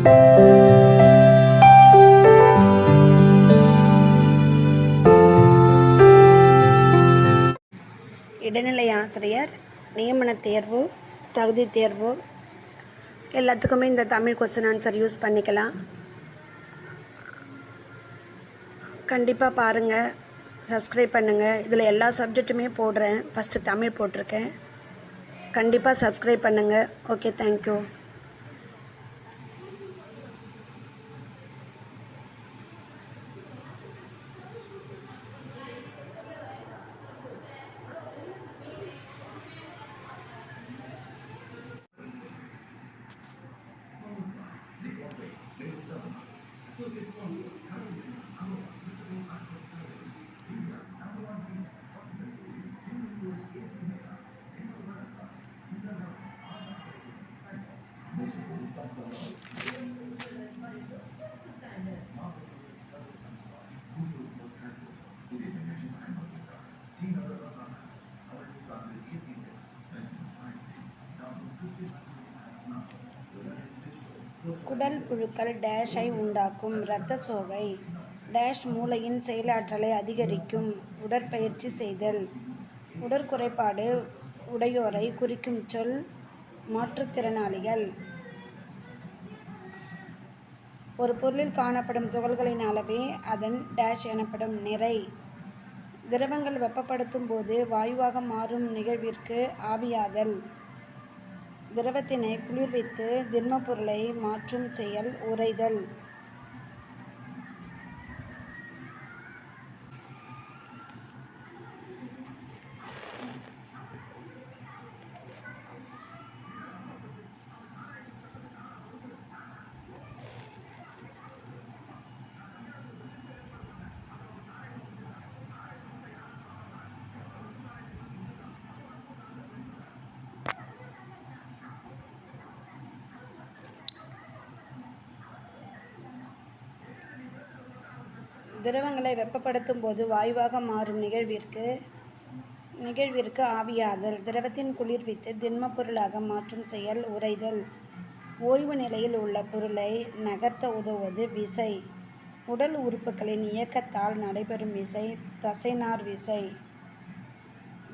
இடைநிலை ஆசிரியர் நியமன தேர்வு, தகுதி தேர்வு எல்லாத்துக்குமே இந்த தமிழ் கொஸ்டின் ஆன்சர் யூஸ் பண்ணிக்கலாம். கண்டிப்பாக பாருங்கள், சப்ஸ்கிரைப் பண்ணுங்கள். இதில் எல்லா சப்ஜெக்ட்டுமே போடுறேன். ஃபஸ்ட்டு தமிழ் போட்டிருக்கேன். கண்டிப்பாக சப்ஸ்கிரைப் பண்ணுங்கள். Okay, thank you. குடல் புழுக்கள் டேஷை உண்டாக்கும். இரத்த சோகை டேஷ் மூளையின் செயலாற்றலை அதிகரிக்கும். உடற்பயிற்சி செய்தல். உடற்குறைபாடு உடையோரை குறிக்கும் சொல் மாற்றுத்திறனாளிகள். ஒரு பொருளில் காணப்படும் துகள்களின் அளவே அதன் டேஷ் எனப்படும். நிறை. திரவங்கள் வெப்பப்படுத்தும் போது வாயுவாக மாறும் நிகழ்விற்கு ஆவியாதல். திரவத்தினை குளிர்வித்து திண்மப் பொருளை மாற்றும் செயல் உறைதல். திரவங்களை வெப்பப்படுத்தும் போது வாயுவாக மாறும் நிகழ்விற்கு ஆவியாதல். திரவத்தின் குளிர்வித்து திண்மப் பொருளாக மாற்றும் செயல் உறைதல். ஓய்வு நிலையில் உள்ள பொருளை நகர்த்த உதவுவது விசை. உடல் உறுப்புகளின் இயக்கத்தால் நடைபெறும் விசை தசைநார் விசை.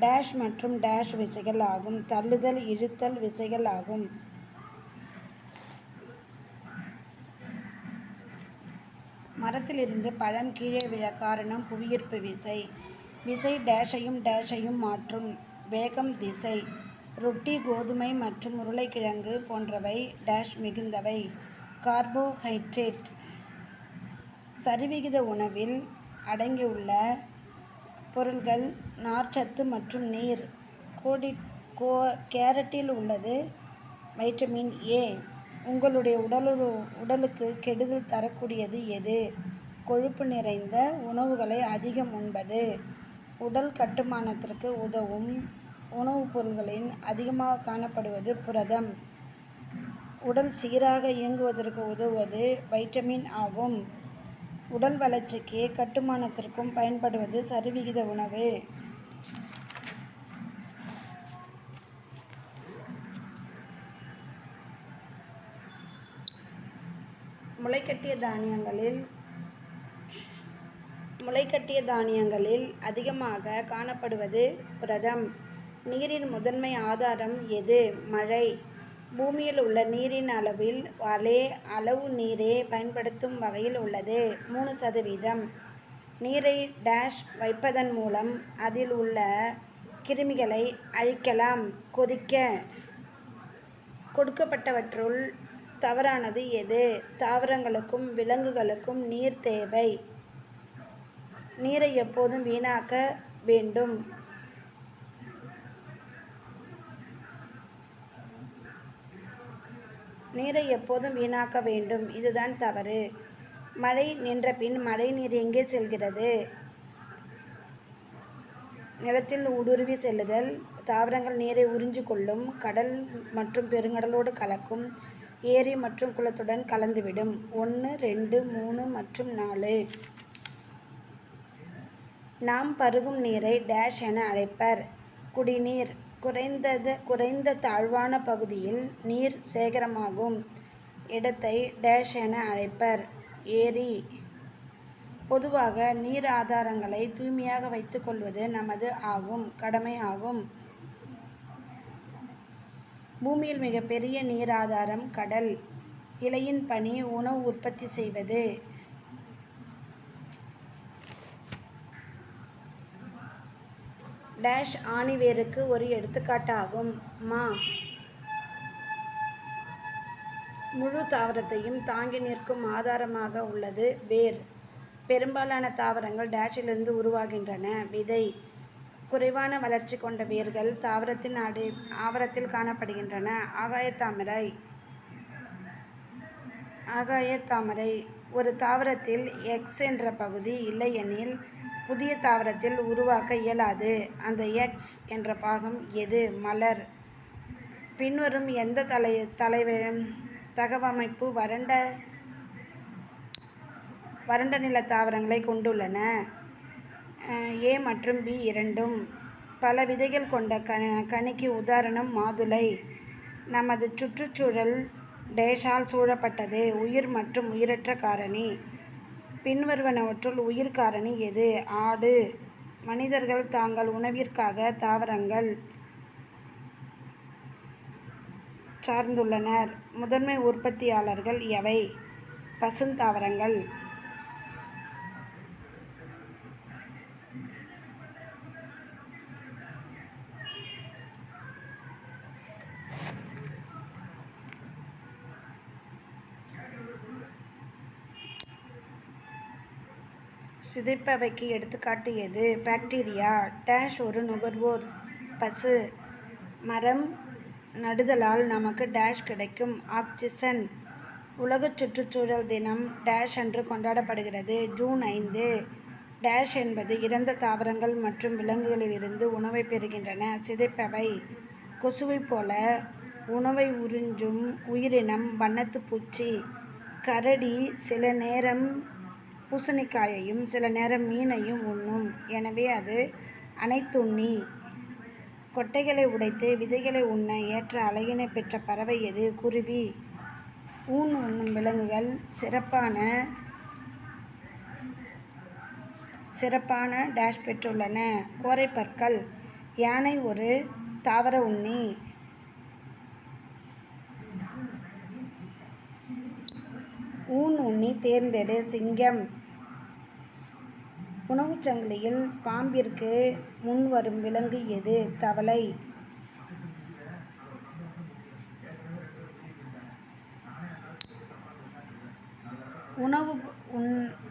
டேஷ் மற்றும் டேஷ் விசைகள் ஆகும். தள்ளுதல் இழுத்தல் விசைகள் ஆகும். மரத்திலிருந்து பழம் கீழே விழ காரணம் புவியீர்ப்பு விசை. விசை டேஷையும் டேஷையும் மாற்றும். வேகம் திசை. ரொட்டி, கோதுமை மற்றும் உருளைக்கிழங்கு போன்றவை டேஷ் மிகுந்தவை. கார்போஹைட்ரேட். சரிவிகித உணவில் அடங்கியுள்ள பொருள்கள் நார்ச்சத்து மற்றும் நீர். கேரட்டில் உள்ளது வைட்டமின் ஏ. உங்களுடைய உடலுக்கு கெடுதல் தரக்கூடியது எது? கொழுப்பு நிறைந்த உணவுகளை அதிகம் உண்பது. உடல் கட்டுமானத்திற்கு உதவும் உணவுப் பொருள்களில் அதிகமாக காணப்படுவது புரதம். உடல் சீராக இயங்குவதற்கு உதவுவது வைட்டமின் ஆகும். உடல் வளர்ச்சிக்கு கட்டுமானத்திற்கும் பயன்படுவது சரிவிகித உணவு. முளைக்கட்டிய தானியங்களில் அதிகமாக காணப்படுவது புரதம். நீரின் முதன்மை ஆதாரம் எது? மழை. பூமியில் உள்ள நீரின் அளவு நீரே பயன்படுத்தும் வகையில் உள்ளது. 3%. நீரை டேஷ் வைப்பதன் மூலம் அதில் உள்ள கிருமிகளை அழிக்கலாம். கொதிக்க. கொடுக்கப்பட்டவற்றுள் தவறானது எது? தாவரங்களுக்கும் விலங்குகளுக்கும் நீர் தேவை. நீரை எப்போதும் வீணாக்க வேண்டும். இதுதான் தவறு. மழை நின்ற பின் மழை நீர் எங்கே செல்கிறது? நிலத்தில் ஊடுருவி செல்லுதல். தாவரங்கள் நீரை உறிஞ்சு கொள்ளும். கடல் மற்றும் பெருங்கடலோடு கலக்கும். ஏரி மற்றும் குளத்துடன் கலந்துவிடும். 1, 2, 3 மற்றும் 4. நாம் பருகும் நீரை டேஷ் என அழைப்பர். குடிநீர். குறைந்த தாழ்வான பகுதியில் நீர் சேகரமாகும். இடத்தை டேஷ் என அழைப்பர். ஏரி. பொதுவாக நீர் ஆதாரங்களை தூய்மையாக வைத்துக்கொள்வது நமது கடமை ஆகும். பூமியில் மிகப்பெரிய நீர் ஆதாரம் கடல். இலையின் பணி உணவு உற்பத்தி செய்வது. டேஷ் ஆணிவேருக்கு ஒரு எடுத்துக்காட்டாகும். மா. முழு தாவரத்தையும் தாங்கி நிற்கும் ஆதாரமாக உள்ளது வேர். பெரும்பாலான தாவரங்கள் டேஷிலிருந்து உருவாகின்றன. விதை. குறைவான வளர்ச்சி கொண்ட வேர்கள் தாவரத்தின் ஆவரத்தில் காணப்படுகின்றன. ஆகாயத்தாமரை. ஒரு தாவரத்தில் X என்ற பகுதி இல்லையெனில் புதிய தாவரத்தில் உருவாக்க இயலாது. அந்த X என்ற பாகம் எது? மலர். பின்வரும் எந்த தகவமைப்பு வறண்ட நில தாவரங்களை கொண்டுள்ளன? A மற்றும் B இரண்டும். பல விதைகள் கொண்ட கனிக்கு உதாரணம் மாதுளை. நமது சுற்றுச்சூழல் டேஷால் சூழப்பட்டது. உயிர் மற்றும் உயிரற்ற காரணி. பின்வருவனவற்றுள் உயிர் காரணி எது? ஆடு. மனிதர்கள் தாங்கள் உணவிற்காக தாவரங்கள் சார்ந்துள்ளனர். முதன்மை உற்பத்தியாளர்கள் எவை? பசுந்தாவரங்கள். சிதைப்பவைக்கு எடுத்துக்காட்டு எது? பாக்டீரியா. டேஷ் ஒரு நுகர்வோர். பசு. மரம் நடுதலால் நமக்கு டேஷ் கிடைக்கும். ஆக்சிஜன். உலக சுற்றுச்சூழல் தினம் டேஷ் அன்று கொண்டாடப்படுகிறது. ஜூன் 5. டேஷ் என்பது இறந்த தாவரங்கள் மற்றும் விலங்குகளிலிருந்து உணவை பெறுகின்றன. சிதைப்பவை. கொசுவைப் போல உணவை உறிஞ்சும் உயிரினம் வண்ணத்து பூச்சி. கரடி சில நேரம் பூசணிக்காயையும் சில நேரம் மீனையும் உண்ணும். எனவே அது அனைத்துண்ணி. கொட்டைகளை உடைத்து விதைகளை உண்ண ஏற்ற அழகினை பெற்ற பறவை எது? குருவி. ஊன் உண்ணும் விலங்குகள் சிறப்பான டேஷ் பெற்றுள்ளன. கோரைப்பற்கள். யானை ஒரு தாவர உண்ணி. ஊன் உண்ணி தேர்ந்தெடு. சிங்கம். உணவுச் சங்கிலியில் பாம்பிற்கு முன் வரும் விலங்கு எது? தவளை.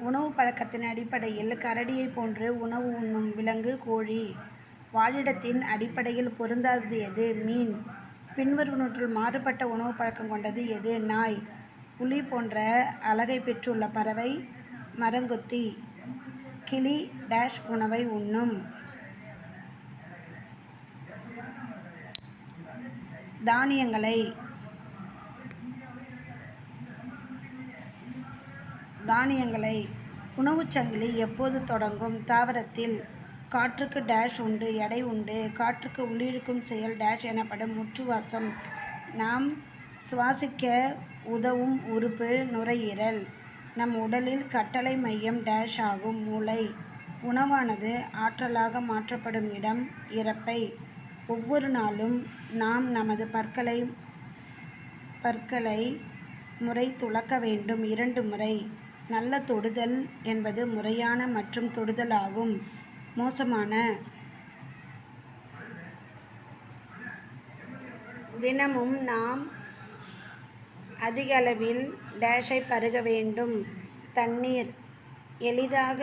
உணவு பழக்கத்தின் அடிப்படையில் கரடியை போன்று உணவு உண்ணும் விலங்கு கோழி. வாழிடத்தின் அடிப்படையில் பொருந்தாதது எது? மீன். பின்வருவனற்றுள் மாறுபட்ட உணவு பழக்கம் கொண்டது எது? நாய். புலி போன்ற அழகை பெற்றுள்ள பறவை மரங்கொத்தி. கிளி டேஷ் உணவை உண்ணும். தானியங்களை. உணவுச் சங்கிலி எப்போது தொடங்கும்? தாவரத்தில். காற்றுக்கு டேஷ் உண்டு. எடை உண்டு. காற்றுக்கு உள்ளிழுக்கும் செயல் டேஷ் எனப்படும். முற்றுவாசம். நாம் சுவாசிக்க உதவும் உறுப்பு நுரையீரல். நம் உடலில் கட்டளை மையம் டேஷ் ஆகும். மூளை. உணவானது ஆற்றலாக மாற்றப்படும் இடம் இரைப்பை. ஒவ்வொரு நாளும் நாம் நமது பற்களை முறை துலக்க வேண்டும். 2 முறை. நல்ல தொடுதல் என்பது முறையான மற்றும் தொடுதல் ஆகும். மோசமான. தினமும் நாம் அதிக அளவில் டேஷை பருக வேண்டும். தண்ணீர். எளிதாக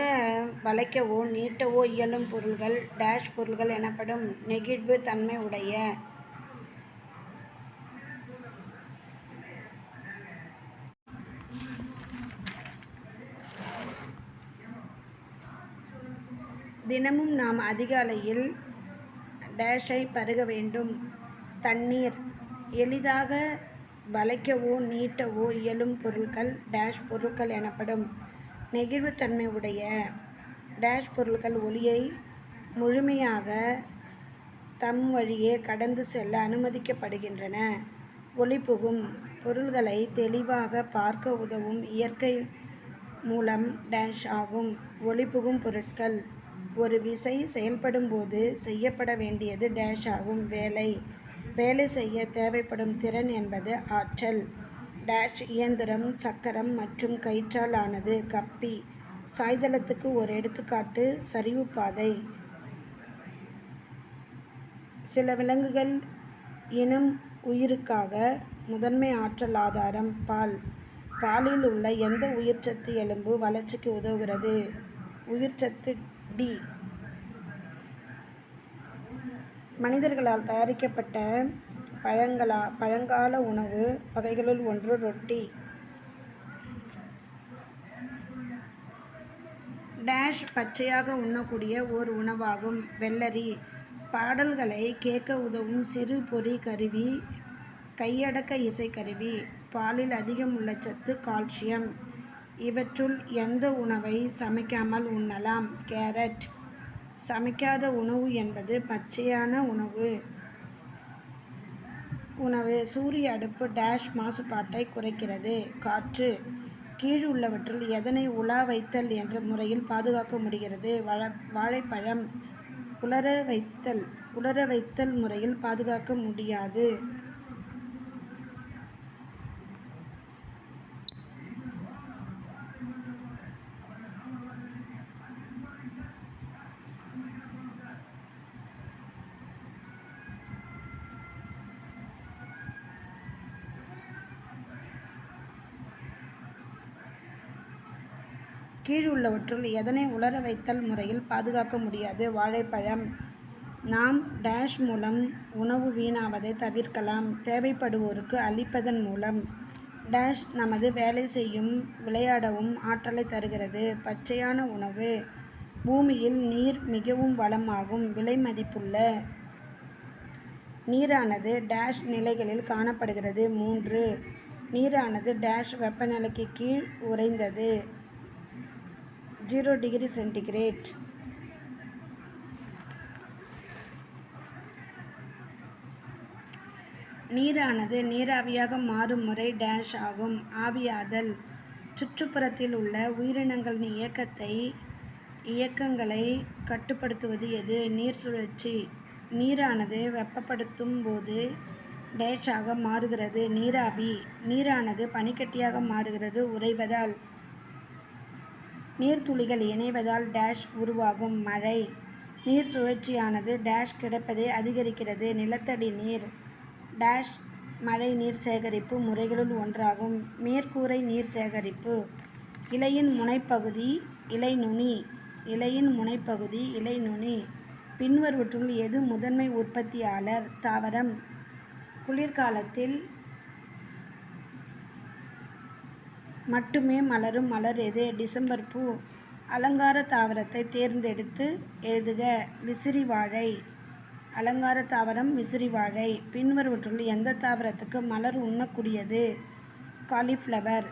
வளைக்கவோ நீட்டவோ இயலும் பொருள்கள் டேஷ் பொருள்கள் எனப்படும். நெகிழ்வு தன்மை உடைய. தினமும் நாம் அதிக அளவில் டேஷை பருக வேண்டும். தண்ணீர். எளிதாக வளைக்கவோ நீட்டவோ இயலும் பொருட்கள் டேஷ் பொருட்கள் எனப்படும். நெகிழ்வுத்தன்மை உடைய. டேஷ் பொருட்கள் ஒளியை முழுமையாக தம் வழியே கடந்து செல்ல அனுமதிக்கப்படுகின்றன. ஒளி புகும். பொருள்களை தெளிவாக பார்க்க உதவும் இயற்கை மூலம் டேஷ் ஆகும். ஒளிபுகும் பொருட்கள். ஒரு விசை செயல்படும்போது செய்யப்பட வேண்டியது டேஷ் ஆகும். வேலை செய்ய தேவைப்படும் திறன் என்பது ஆற்றல். டேஷ் இயந்திரம் சக்கரம் மற்றும் கயிற்றால் ஆனது. கப்பி. சாய்தளத்துக்கு ஒரு எடுத்துக்காட்டு சரிவு பாதை. சில விலங்குகள் இனம் உயிருக்காக முதன்மை ஆற்றல் ஆதாரம் பால். பாலில் உள்ள எந்த உயிர்ச்சத்து எலும்பு வளர்ச்சிக்கு உதவுகிறது? உயிர்ச்சத்து டி. மனிதர்களால் தயாரிக்கப்பட்ட பழங்கால உணவு வகைகளுள் ஒன்று ரொட்டி. டேஷ் பச்சையாக உண்ணக்கூடிய ஓர் உணவாகும். வெள்ளரி. பாடல்களை கேட்க உதவும் சிறு பொறி கருவி. கையடக்க இசைக்கருவி. பாலில் அதிகம் உள்ள சத்து கால்சியம். இவற்றுள் எந்த உணவை சமைக்காமல் உண்ணலாம்? கேரட். சமைக்காத உணவு என்பது பச்சையான உணவு. சூரிய அடுப்பு டேஷ் மாசுபாட்டை குறைக்கிறது. காற்று. கீழுள்ளவற்றுள் எதனை உலா வைத்தல் என்ற முறையில் பாதுகாக்க முடிகிறது? வாழைப்பழம். உலர வைத்தல் முறையில் பாதுகாக்க முடியாது. கீழுள்ளவற்றுள் எதனை உலர வைத்தல் முறையில் பாதுகாக்க முடியாது? வாழைப்பழம். நாம் டேஷ் மூலம் உணவு வீணாவதை தவிர்க்கலாம். தேவைப்படுவோருக்கு அளிப்பதன் மூலம். டேஷ் நமது வேலை செய்யும் விளையாடவும் ஆற்றலை தருகிறது. பச்சையான உணவு. பூமியில் நீர் மிகவும் வளமாகும் விலை மதிப்புள்ள. நீரானது டேஷ் நிலைகளில் காணப்படுகிறது. 3. நீரானது டேஷ் வெப்பநிலைக்கு கீழ் உறைந்தது. 0 டிகிரி சென்டிகிரேட். நீரானது நீராவியாக மாறும் முறை டேஷ் ஆகும். ஆவியாதல். சுற்றுப்புறத்தில் உள்ள உயிரினங்களின் இயக்கங்களை கட்டுப்படுத்துவது எது? நீர் சுழற்சி. நீரானது வெப்பப்படுத்தும் போது டேஷ் ஆக மாறுகிறது. நீராவி. நீரானது பனிக்கட்டியாக மாறுகிறது உறைவதால். நீர்த்துளிகள் இணைவதால் டேஷ் உருவாகும். மழை. நீர் சுழற்சியானது டேஷ் கிடைப்பதை அதிகரிக்கிறது. நிலத்தடி நீர். டேஷ் மழை நீர் சேகரிப்பு முறைகளுள் ஒன்றாகும். மேற்கூரை நீர் சேகரிப்பு. இலையின் முனைப்பகுதி இலைநுனி. இலையின் முனைப்பகுதி இலைநுனி. பின்வருவற்றுள் எது முதன்மை உற்பத்தியாளர்? தாவரம். குளிர்காலத்தில் மட்டுமே மலரும் மலர் எது? டிசம்பர் பூ. அலங்கார தாவரத்தை தேர்ந்தெடுத்து எழுதுக. விசிறி வாழை. அலங்கார தாவரம் விசிறி வாழை. பின்வருவற்றுள் எந்த தாவரத்துக்கு மலர் உண்ணக்கூடியது? காலிஃப்ளவர்.